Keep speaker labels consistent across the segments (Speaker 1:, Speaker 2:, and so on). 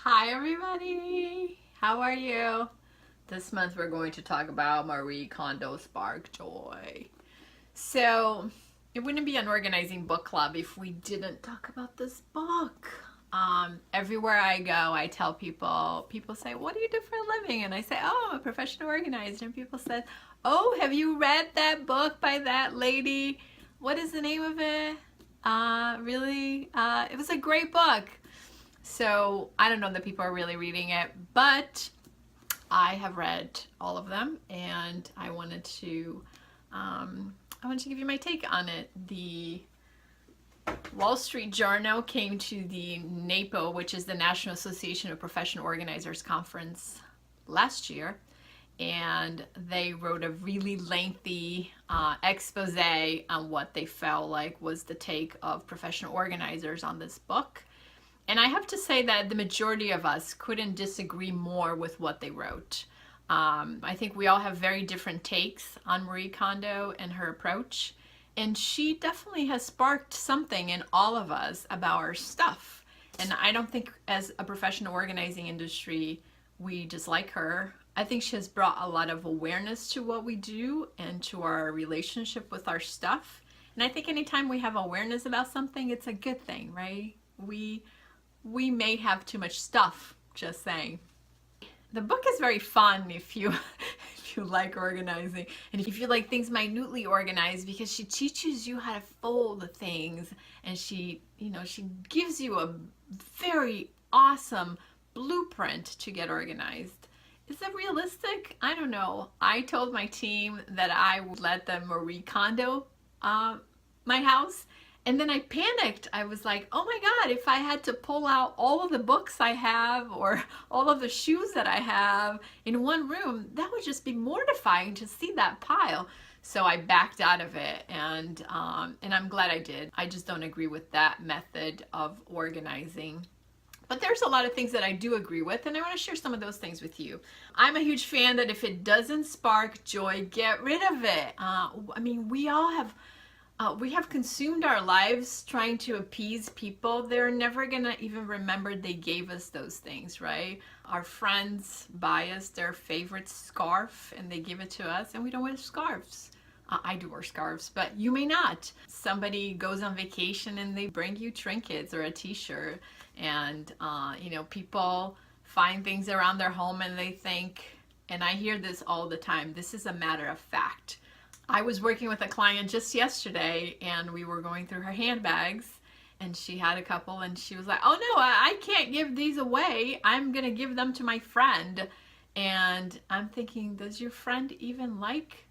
Speaker 1: Hi everybody! How are you? This month we're going to talk about Marie Kondo Spark Joy. So, it wouldn't be an organizing book club if we didn't talk about this book. Everywhere I go, I tell people say, what do you do for a living? And I say, oh, I'm a professional organizer. And people said, oh, have you read that book by that lady? What is the name of it? Really? It was a great book. So I don't know that people are really reading it, but I have read all of them, and I wanted to give you my take on it. The Wall Street Journal came to the NAPO, which is the National Association of Professional Organizers conference last year, and they wrote a really lengthy expose on what they felt like was the take of professional organizers on this book. And I have to say that the majority of us couldn't disagree more with what they wrote. I think we all have very different takes on Marie Kondo and her approach. And she definitely has sparked something in all of us about our stuff. And I don't think as a professional organizing industry, we dislike her. I think she has brought a lot of awareness to what we do and to our relationship with our stuff. And I think anytime we have awareness about something, it's a good thing, right? We may have too much stuff, just saying. The book is very fun if you if you like organizing and if you like things minutely organized, because she teaches you how to fold the things, and she gives you a very awesome blueprint to get organized. Is it realistic? I don't know. I told my team that I would let them Marie Kondo my house. And then I panicked. I was like, oh my God, if I had to pull out all of the books I have or all of the shoes that I have in one room, that would just be mortifying to see that pile. So I backed out of it, and I'm glad I did. I just don't agree with that method of organizing. But there's a lot of things that I do agree with, and I want to share some of those things with you. I'm a huge fan that if it doesn't spark joy, get rid of it. I mean, we all have... we have consumed our lives trying to appease people. They're never gonna even remember they gave us those things, right? Our friends buy us their favorite scarf and they give it to us, and we don't wear scarves. I do wear scarves, but you may not. Somebody goes on vacation and they bring you trinkets or a t-shirt, and people find things around their home and they think, and I hear this all the time, this is a matter of fact. I was working with a client just yesterday, and we were going through her handbags, and she had a couple, and she was like, oh no, I can't give these away. I'm gonna give them to my friend. And I'm thinking, does your friend even like,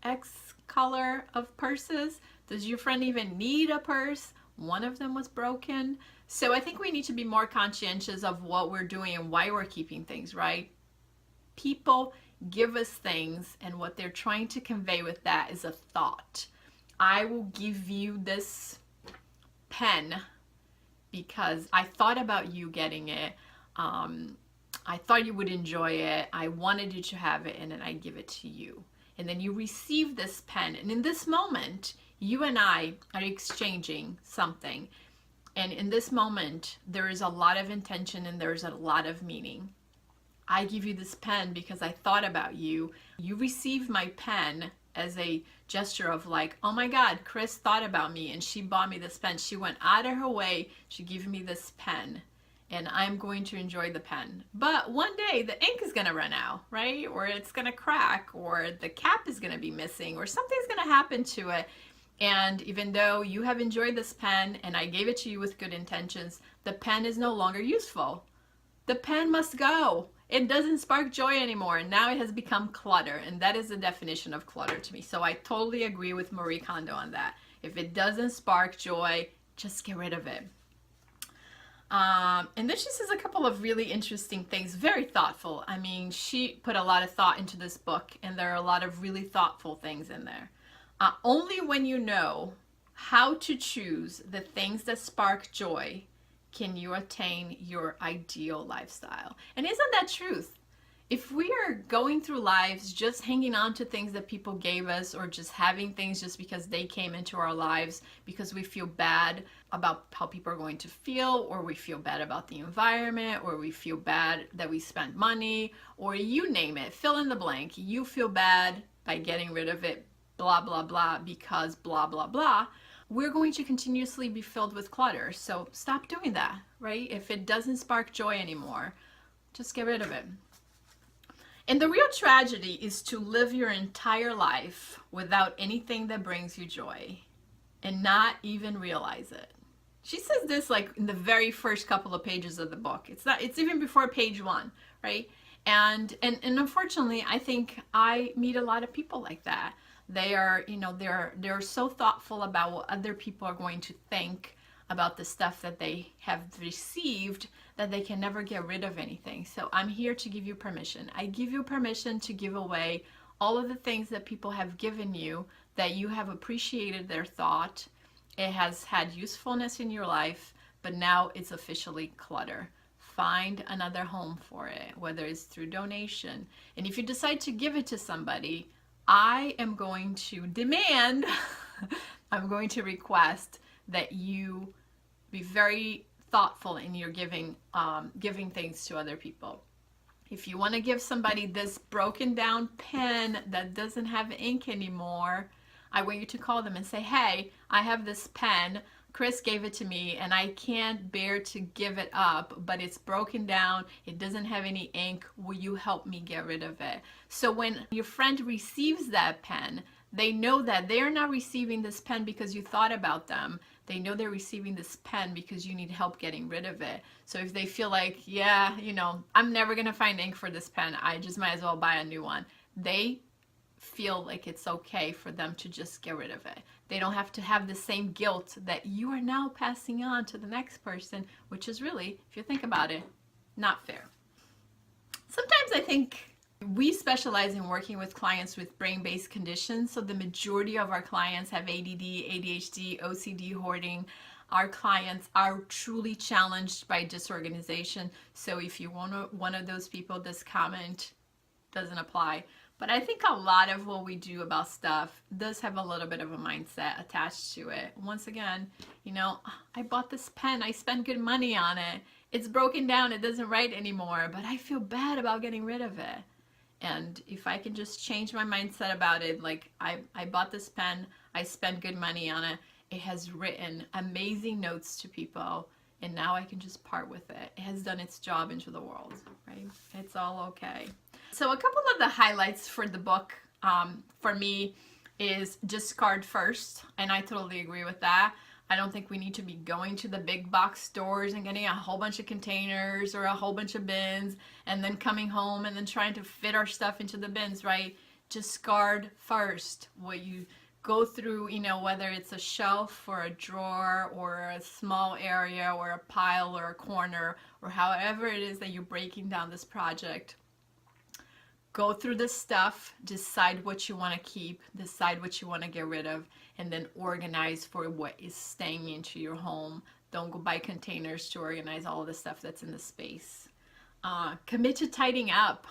Speaker 1: X color of purses? Does your friend even need a purse? One of them was broken. So I think we need to be more conscientious of what we're doing and why we're keeping things, right? People give us things, and what they're trying to convey with that is a thought. I will give you this pen because I thought about you getting it. I thought you would enjoy it. I wanted you to have it, and then I give it to you. And then you receive this pen, and in this moment, you and I are exchanging something. And in this moment, there is a lot of intention and there's a lot of meaning. I give you this pen because I thought about you. You receive my pen as a gesture of like, oh my God, Cris thought about me and she bought me this pen. She went out of her way to give me this pen, and I'm going to enjoy the pen. But one day the ink is gonna run out, right? Or it's gonna crack, or the cap is gonna be missing, or something's gonna happen to it. And even though you have enjoyed this pen and I gave it to you with good intentions, the pen is no longer useful. The pen must go. It doesn't spark joy anymore. Now it has become clutter, and that is the definition of clutter to me. So I totally agree with Marie Kondo on that. If it doesn't spark joy, just get rid of it. And then she says a couple of really interesting things, very thoughtful. I mean, she put a lot of thought into this book, and there are a lot of really thoughtful things in there. Only when you know how to choose the things that spark joy can you attain your ideal lifestyle. And isn't that truth? If we are going through lives just hanging on to things that people gave us, or just having things just because they came into our lives because we feel bad about how people are going to feel, or we feel bad about the environment, or we feel bad that we spent money, or you name it, fill in the blank, you feel bad by getting rid of it, blah, blah, blah, because blah, blah, blah, we're going to continuously be filled with clutter. So stop doing that, right? If it doesn't spark joy anymore, just get rid of it. And the real tragedy is to live your entire life without anything that brings you joy and not even realize it. She says this like in the very first couple of pages of the book. It's even before page 1, right? And unfortunately, I think I meet a lot of people like that. They are, they're so thoughtful about what other people are going to think about the stuff that they have received that they can never get rid of anything. So I'm here to give you permission. I give you permission to give away all of the things that people have given you, that you have appreciated their thought. It has had usefulness in your life, but now it's officially clutter. Find another home for it, whether it's through donation. And if you decide to give it to somebody, I am going to demand, I'm going to request that you be very thoughtful in your giving things to other people. If you want to give somebody this broken down pen that doesn't have ink anymore, I want you to call them and say, hey, I have this pen, Cris gave it to me and I can't bear to give it up, but it's broken down, it doesn't have any ink, will you help me get rid of it? So when your friend receives that pen, they know that they're not receiving this pen because you thought about them. They know they're receiving this pen because you need help getting rid of it. So if they feel like, yeah, I'm never going to find ink for this pen, I just might as well buy a new one, they feel like it's okay for them to just get rid of it. They don't have to have the same guilt that you are now passing on to the next person, which is really, if you think about it, not fair. Sometimes I think we specialize in working with clients with brain-based conditions. So the majority of our clients have ADD, ADHD, OCD, hoarding. Our clients are truly challenged by disorganization. So if you're one of those people, this comment doesn't apply. But I think a lot of what we do about stuff does have a little bit of a mindset attached to it. Once again, I bought this pen, I spent good money on it. It's broken down, it doesn't write anymore, but I feel bad about getting rid of it. And if I can just change my mindset about it, like I bought this pen, I spent good money on it, it has written amazing notes to people, and now I can just part with it. It has done its job into the world, right? It's all okay. So a couple of the highlights for the book for me is discard first, and I totally agree with that. I don't think we need to be going to the big box stores and getting a whole bunch of containers or a whole bunch of bins and then coming home and then trying to fit our stuff into the bins, right? Discard first. What you go through, whether it's a shelf or a drawer or a small area or a pile or a corner or however it is that you're breaking down this project. Go through this stuff, decide what you want to keep, decide what you want to get rid of, and then organize for what is staying into your home. Don't go buy containers to organize all of the stuff that's in the space. Commit to tidying up.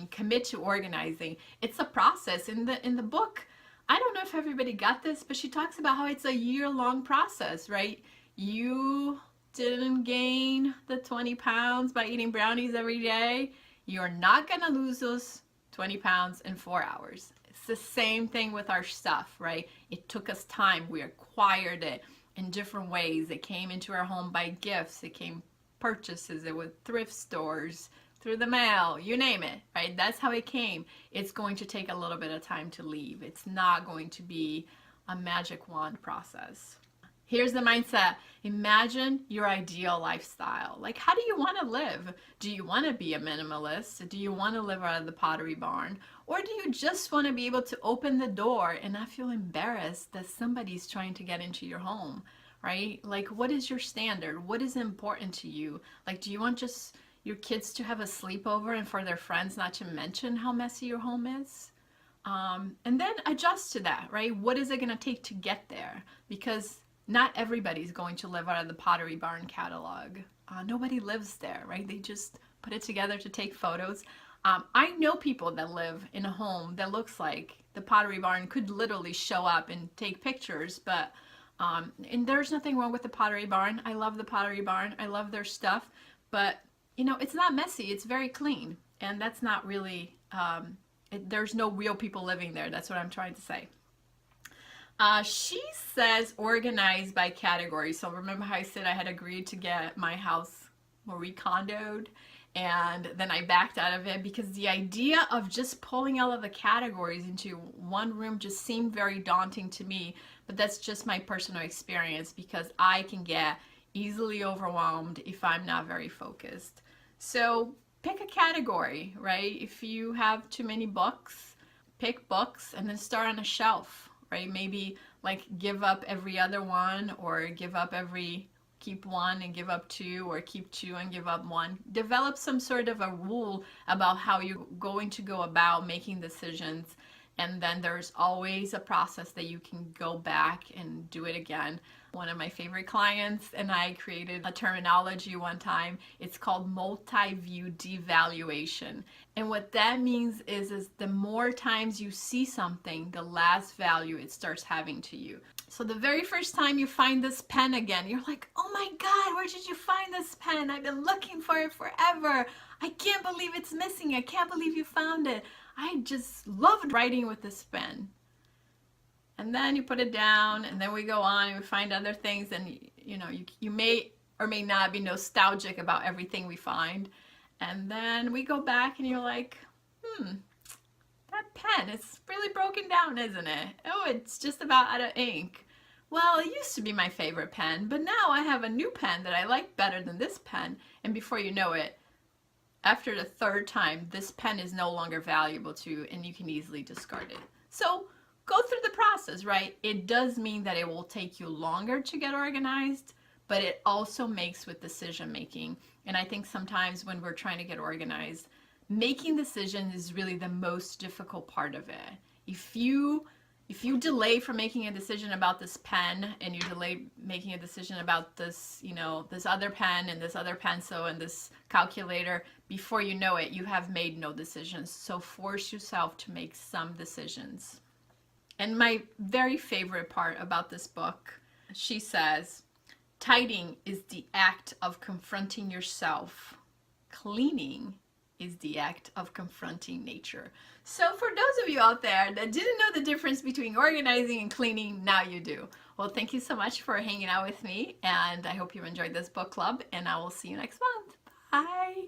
Speaker 1: Commit to organizing. It's a process. In the book, I don't know if everybody got this, but she talks about how it's a year-long process, right? You didn't gain the 20 pounds by eating brownies every day. You're not going to lose those 20 pounds in 4 hours. It's the same thing with our stuff, right? It took us time. We acquired it in different ways. It came into our home by gifts. It came purchases. It was thrift stores, through the mail, you name it, right? That's how it came. It's going to take a little bit of time to leave. It's not going to be a magic wand process. Here's the mindset. Imagine your ideal lifestyle. Like, how do you want to live? Do you want to be a minimalist? Do you want to live out of the Pottery Barn? Or do you just want to be able to open the door and not feel embarrassed that somebody's trying to get into your home, right? Like, what is your standard? What is important to you? Like, do you want just your kids to have a sleepover and for their friends not to mention how messy your home is? And then adjust to that, right? What is it going to take to get there? Because not everybody's going to live out of the Pottery Barn catalog. Nobody lives there, right? They just put it together to take photos. I know people that live in a home that looks like the Pottery Barn, could literally show up and take pictures, but and there's nothing wrong with the Pottery Barn. I love the Pottery Barn. I love their stuff, but you know, it's not messy. It's very clean, and that's not really, there's no real people living there. That's what I'm trying to say. She says organize by category. So remember how I said I had agreed to get my house Marie Kondoed, and then I backed out of it because the idea of just pulling all of the categories into one room just seemed very daunting to me. But that's just my personal experience, because I can get easily overwhelmed if I'm not very focused. So pick a category, right? If you have too many books, pick books and then start on a shelf, right? Maybe like give up every other one, or keep one and give up two, or keep two and give up one. Develop some sort of a rule about how you're going to go about making decisions, and then there's always a process that you can go back and do it again. One of my favorite clients and I created a terminology one time. It's called multi-view devaluation. And what that means is the more times you see something, the less value it starts having to you. So the very first time you find this pen again, you're like, oh my God, where did you find this pen? I've been looking for it forever. I can't believe it's missing. I can't believe you found it. I just loved writing with this pen. And then you put it down, and then we go on and we find other things, and you know, you may or may not be nostalgic about everything we find. And then we go back and you're like, that pen, it's really broken down, isn't it? Oh, it's just about out of ink. Well, it used to be my favorite pen, but now I have a new pen that I like better than this pen. And before you know it, after the third time, this pen is no longer valuable to you, and you can easily discard it. So go through the process, right? It does mean that it will take you longer to get organized, but it also makes with decision making. And I think sometimes when we're trying to get organized, making decisions is really the most difficult part of it. If you delay from making a decision about this pen, and you delay making a decision about this, you know, this other pen and this other pencil and this calculator, before you know it, you have made no decisions. So force yourself to make some decisions. And my very favorite part about this book, she says, tidying is the act of confronting yourself. Cleaning is the act of confronting nature. So for those of you out there that didn't know the difference between organizing and cleaning, now you do. Well, thank you so much for hanging out with me, and I hope you enjoyed this book club, and I will see you next month. Bye.